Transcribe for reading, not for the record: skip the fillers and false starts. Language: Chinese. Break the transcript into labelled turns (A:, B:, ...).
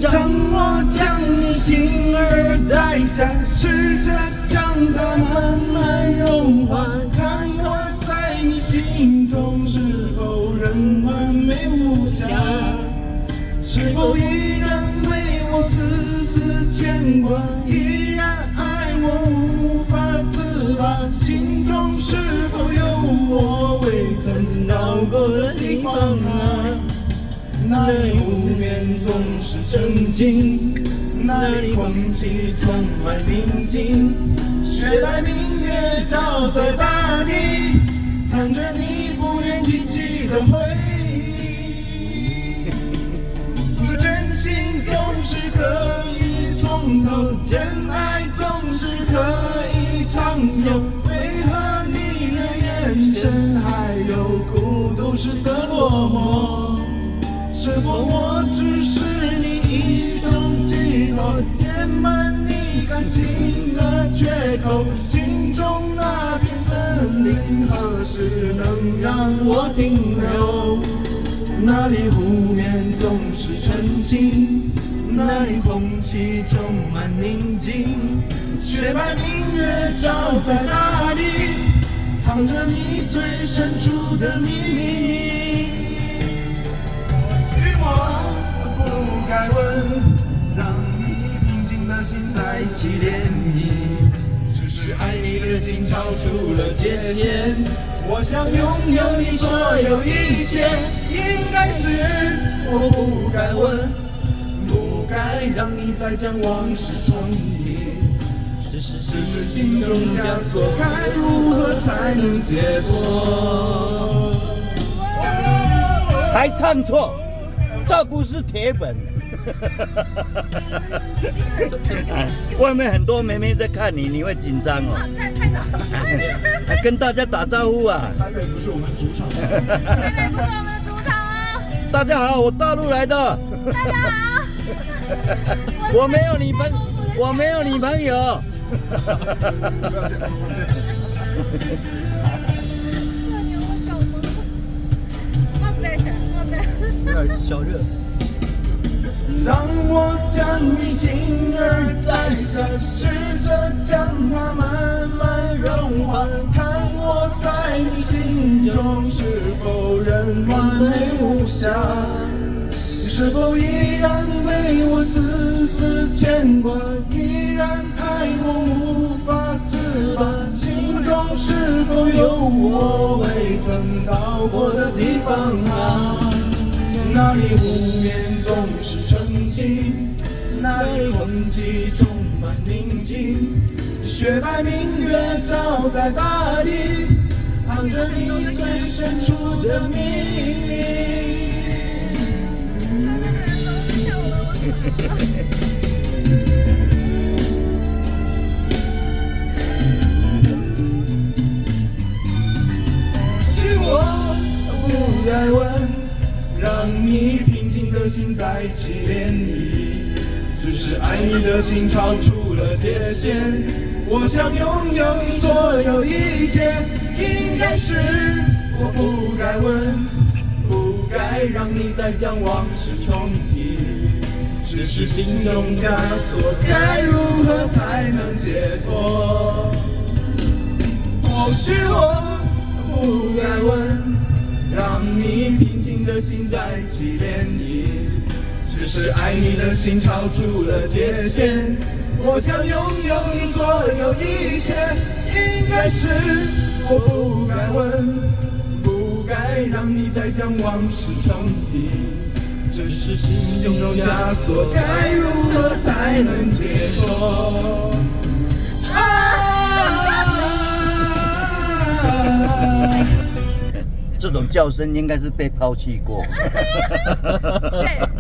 A: 让我将你心儿摘下，试着将它慢慢融化，看我在你心中是否仍完美无瑕，是否依然为我丝丝牵挂，依然爱我无法自拔，心中是否有我未曾到过的地方啊？那里湖面总是澄净，那里空气充满宁静，雪白明月照在大地，藏着你不愿提起的回忆。说真心总是可以从头，真爱总是可以长久，为何你的眼神还有孤独时的落寞？是否我只是你一种寄托，填满你感情的缺口？心中那片森林何时能让我停留？那里湖面总是澄清，那里空气充满宁静，雪白明月照在大地，藏着你最深处的秘密。我不该问，让你平静的心再起涟漪，只是爱你的心超出了界限。我想拥有你所有一切，应该是我不该问，不该让你再将往事重提，只是心中枷锁，该如何才能解脱？
B: 还唱错，这不是铁本。外面很多妹妹在看你，你会紧张哦。
C: 太早，
B: 还跟大家打招呼啊！
A: 台北不是我们主场，
C: 台北不是我们的主场哦。
B: 大家好，我大陆来的。
C: 大家好，
B: 我没有女朋友。
A: 不要这样，
C: 社牛搞懵了，帽子戴起来，帽子戴。
B: 有点小热。
A: 让我将你心儿摘下，试着将它慢慢融化，看我在你心中是否仍完美无瑕，是否依然为我丝丝牵挂，依然爱我无法自拔，心中是否有我未曾到过的地方啊？那里湖面总是澄清，那里空气充满宁静，雪白明月照在大地，藏着你最深处的秘密。
C: 那个人都跳了，我
A: 许我不该问，让你平静的心再起涟漪，只是爱你的心超出了界限。我想拥有你所有一切，应该是我不该问，不该让你再将往事重提，只是心中枷锁，该如何才能解脱？或许我不该问，让你平静的心再起涟漪，只是爱你的心超出了界限。我想拥有你所有一切，应该是我不该问，不该让你再将往事重提，只是心中枷锁，该如何才能解脱？
B: 这种叫声应该是被抛弃过。
C: 对。